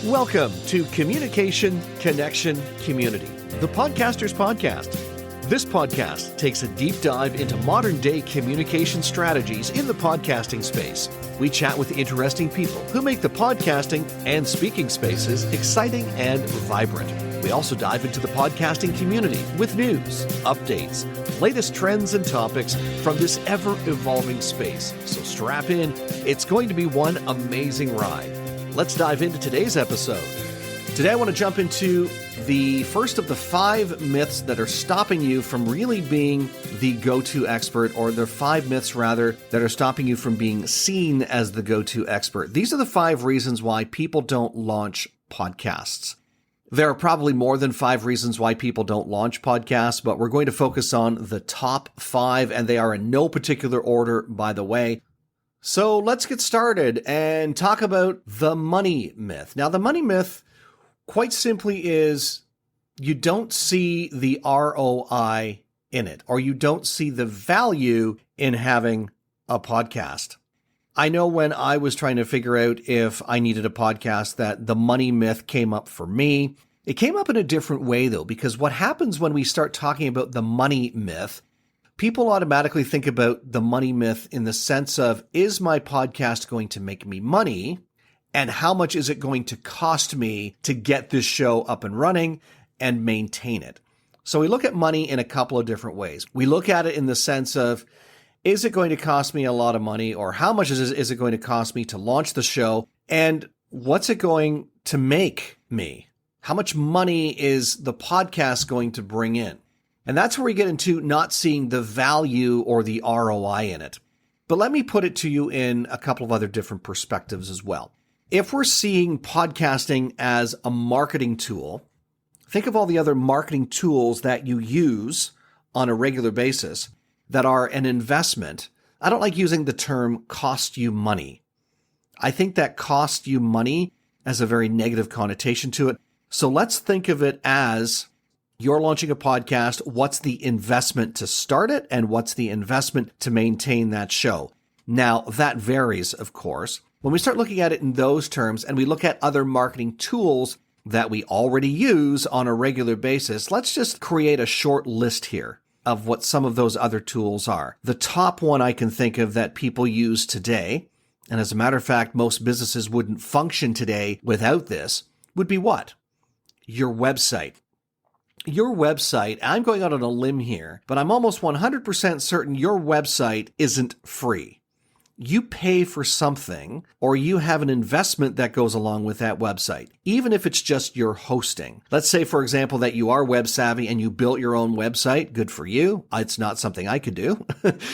Welcome to Communication, Connection, Community, the Podcaster's Podcast. This podcast takes a deep dive into modern-day communication strategies in the podcasting space. We chat with interesting people who make the podcasting and speaking spaces exciting and vibrant. We also dive into the podcasting community with news, updates, latest trends and topics from this ever-evolving space. So strap in. It's going to be one amazing ride. Let's dive into today's episode. Today I want to jump into the first of the 5 myths that are stopping you from really being the go-to expert, or the 5 myths rather that are stopping you from being seen as the go-to expert. These are the 5 reasons why people don't launch podcasts. There are probably more than 5 reasons why people don't launch podcasts, but we're going to focus on the top 5, and they are in no particular order, by the way. So let's get started and talk about the money myth. Now, the money myth, quite simply, is you don't see the ROI in it, or you don't see the value in having a podcast. I know when I was trying to figure out if I needed a podcast that the money myth came up for me. It came up in a different way, though, because what happens when we start talking about the money myth, people automatically think about the money myth in the sense of, is my podcast going to make me money? And how much is it going to cost me to get this show up and running and maintain it? So we look at money in a couple of different ways. We look at it in the sense of, is it going to cost me a lot of money, or how much is it going to cost me to launch the show? And what's it going to make me? How much money is the podcast going to bring in? And that's where we get into not seeing the value or the ROI in it. But let me put it to you in a couple of other different perspectives as well. If we're seeing podcasting as a marketing tool, think of all the other marketing tools that you use on a regular basis that are an investment. I don't like using the term cost you money. I think that cost you money has a very negative connotation to it. So let's think of it as you're launching a podcast. What's the investment to start it, and what's the investment to maintain that show? Now, that varies, of course. When we start looking at it in those terms, and we look at other marketing tools that we already use on a regular basis, let's just create a short list here of what some of those other tools are. The top one I can think of that people use today, and as a matter of fact, most businesses wouldn't function today without this, would be what? Your website. Your website, I'm going out on a limb here, but I'm almost 100% certain your website isn't free. You pay for something, or you have an investment that goes along with that website, even if it's just your hosting. Let's say, for example, that you are web savvy and you built your own website. Good for you. It's not something I could do,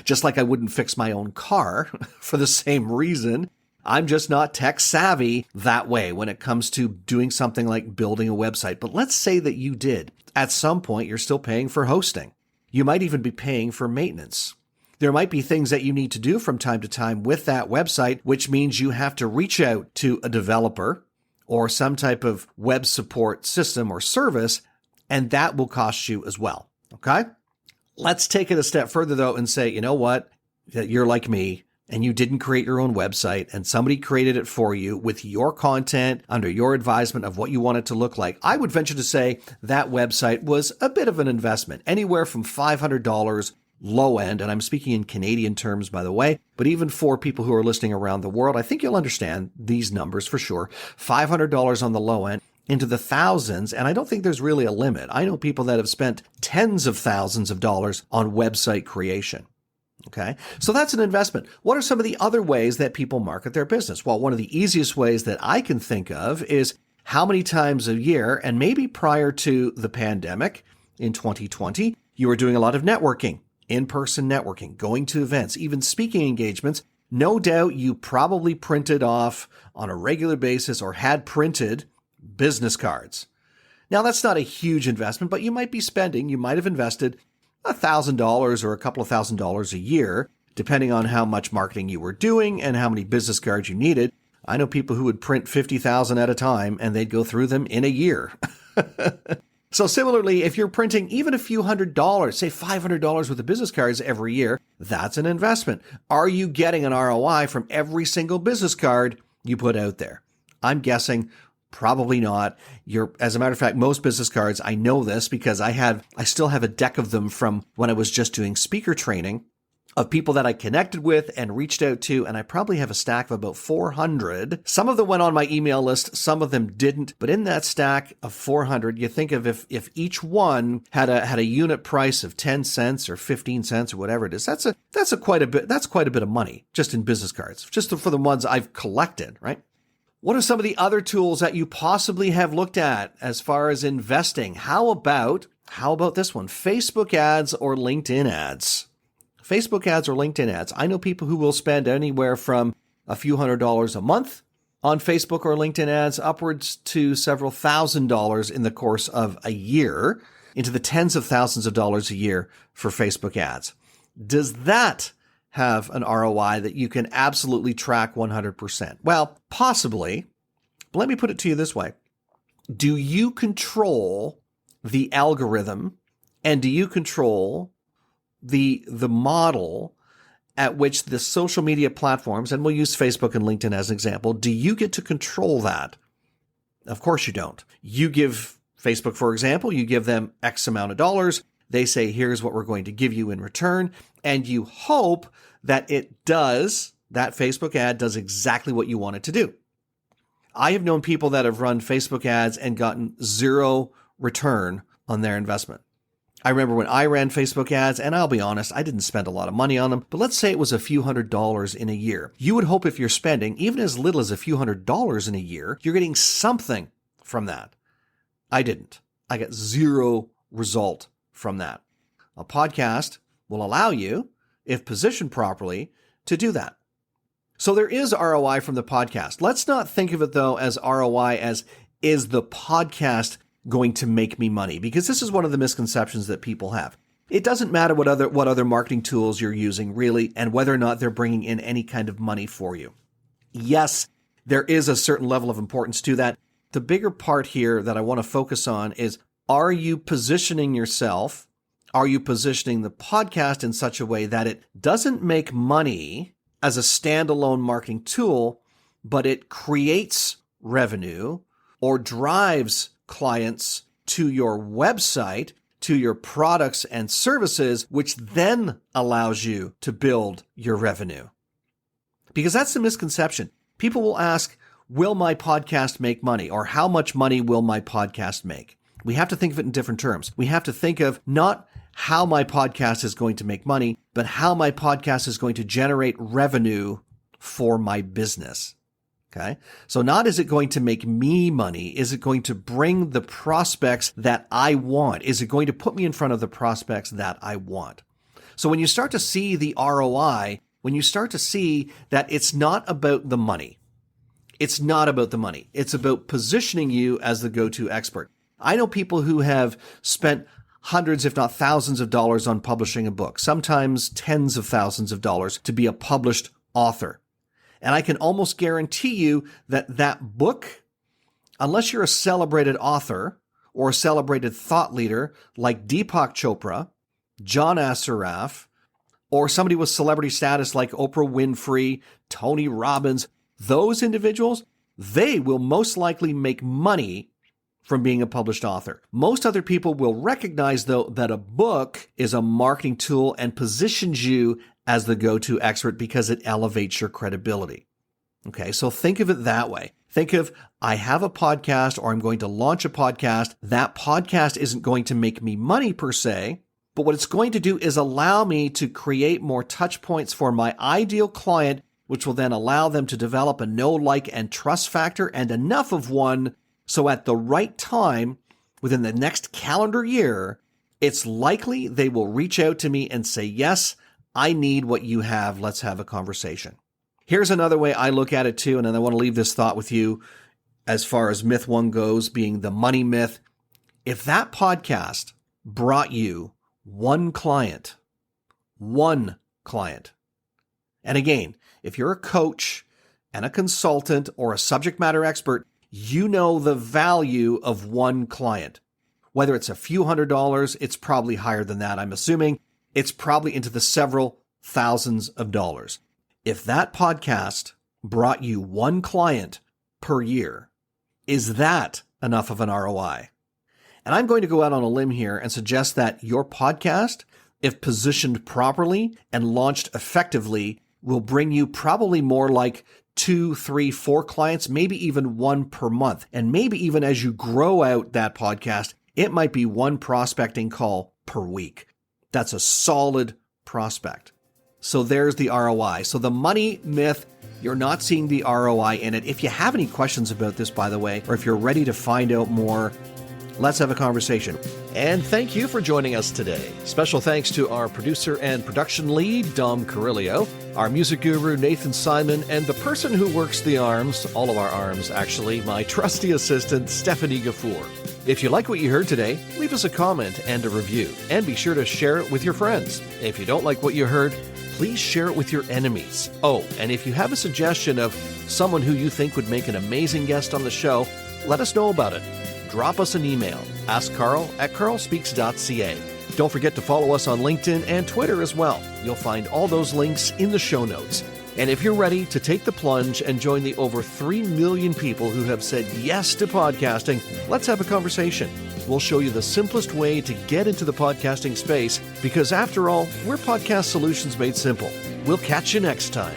just like I wouldn't fix my own car for the same reason. I'm just not tech savvy that way when it comes to doing something like building a website. But let's say that you did. At some point, you're still paying for hosting. You might even be paying for maintenance. There might be things that you need to do from time to time with that website, which means you have to reach out to a developer or some type of web support system or service, and that will cost you as well. Okay? Let's take it a step further, though, and say, you know what? That you're like me, and you didn't create your own website, and somebody created it for you with your content under your advisement of what you want it to look like. I would venture to say that website was a bit of an investment, anywhere from $500 low end, and I'm speaking in Canadian terms, by the way, but even for people who are listening around the world, I think you'll understand these numbers for sure. $500 on the low end, into the thousands, and I don't think there's really a limit. I know people that have spent tens of thousands of dollars on website creation. Okay, so that's an investment. What are some of the other ways that people market their business? Well, one of the easiest ways that I can think of is how many times a year, and maybe prior to the pandemic in 2020, you were doing a lot of networking. In-person networking, going to events, even speaking engagements. No doubt you probably printed off on a regular basis or had printed business cards. Now, that's not a huge investment, but you might have invested $1,000 or a couple of $1,000s a year, depending on how much marketing you were doing and how many business cards you needed. I know people who would print 50,000 at a time, and they'd go through them in a year. So similarly, if you're printing even a few $100s, say $500 worth of business cards every year, that's an investment. Are you getting an ROI from every single business card you put out there? I'm guessing Probably not. As a matter of fact, most business cards, I know this because I still have a deck of them from when I was just doing speaker training of people that I connected with and reached out to, and I probably have a stack of about 400. Some of them went on my email list, some of them didn't, but in that stack of 400, you think of if each one had a unit price of 10 cents or 15 cents or whatever it is, that's quite a bit of money just in business cards, just for the ones I've collected, right? What are some of the other tools that you possibly have looked at as far as investing? How about this one? Facebook ads or LinkedIn ads? Facebook ads or LinkedIn ads. I know people who will spend anywhere from a few $100s a month on Facebook or LinkedIn ads upwards to several $1,000s in the course of a year, into the tens of thousands of dollars a year for Facebook ads. Does that have an ROI that you can absolutely track 100%? Well, possibly. But let me put it to you this way. Do you control the algorithm, and do you control the model at which the social media platforms, and we'll use Facebook and LinkedIn as an example, do you get to control that? Of course you don't. You give Facebook, for example, you give them X amount of dollars. They say, here's what we're going to give you in return. And you hope that that Facebook ad does exactly what you want it to do. I have known people that have run Facebook ads and gotten zero return on their investment. I remember when I ran Facebook ads, and I'll be honest, I didn't spend a lot of money on them, but let's say it was a few $100s in a year. You would hope if you're spending even as little as a few $100s in a year, you're getting something from that. I didn't. I got zero result from that. A podcast will allow you, if positioned properly, to do that. So there is ROI from the podcast. Let's not think of it, though, as ROI as, is the podcast going to make me money? Because this is one of the misconceptions that people have. It doesn't matter what other marketing tools you're using, really, and whether or not they're bringing in any kind of money for you. Yes, there is a certain level of importance to that. The bigger part here that I want to focus on is, are you positioning yourself? Are you positioning the podcast in such a way that it doesn't make money as a standalone marketing tool, but it creates revenue or drives clients to your website, to your products and services, which then allows you to build your revenue? Because that's the misconception. People will ask, will my podcast make money? Or how much money will my podcast make? We have to think of it in different terms. We have to think of not how my podcast is going to make money, but how my podcast is going to generate revenue for my business. Okay. So not is it going to make me money? Is it going to bring the prospects that I want? Is it going to put me in front of the prospects that I want? So when you start to see the ROI, when you start to see that it's not about the money, it's not about the money. It's about positioning you as the go-to expert. I know people who have spent hundreds, if not thousands of dollars on publishing a book, sometimes tens of thousands of dollars to be a published author. And I can almost guarantee you that that book, unless you're a celebrated author or a celebrated thought leader like Deepak Chopra, John Assaraf, or somebody with celebrity status like Oprah Winfrey, Tony Robbins, those individuals, they will most likely make money from being a published author. Most other people will recognize, though, that a book is a marketing tool and positions you as the go-to expert because it elevates your credibility. Okay, so think of it that way. Think of, I have a podcast or I'm going to launch a podcast. That podcast isn't going to make me money per se, but what it's going to do is allow me to create more touch points for my ideal client, which will then allow them to develop a know, like, and trust factor, and enough of one so at the right time, within the next calendar year, it's likely they will reach out to me and say, yes, I need what you have. Let's have a conversation. Here's another way I look at it too, and then I want to leave this thought with you as far as myth one goes, being the money myth. If that podcast brought you one client, and again, if you're a coach and a consultant or a subject matter expert, you know the value of one client. Whether it's a few $100s, it's probably higher than that, I'm assuming. It's probably into the several thousands of dollars. If that podcast brought you one client per year, Is that enough of an ROI? And I'm going to go out on a limb here and suggest that your podcast, if positioned properly and launched effectively, will bring you probably more like 2, 3, 4 clients, maybe even 1 per month. And maybe even as you grow out that podcast, it might be 1 prospecting call per week. That's a solid prospect. So there's the ROI. So the money myth, you're not seeing the ROI in it. If you have any questions about this, by the way, or if you're ready to find out more, let's have a conversation. And thank you for joining us today. Special thanks to our producer and production lead, Dom Carrillo, our music guru, Nathan Simon, and the person who works the arms, all of our arms actually, my trusty assistant, Stephanie Gafour. If you like what you heard today, leave us a comment and a review, and be sure to share it with your friends. If you don't like what you heard, please share it with your enemies. Oh, and if you have a suggestion of someone who you think would make an amazing guest on the show, let us know about it. Drop us an email, askcarl@carlspeaks.ca. Don't forget to follow us on LinkedIn and Twitter as well. You'll find all those links in the show notes. And if you're ready to take the plunge and join the over 3 million people who have said yes to podcasting, let's have a conversation. We'll show you the simplest way to get into the podcasting space because after all, we're podcast solutions made simple. We'll catch you next time.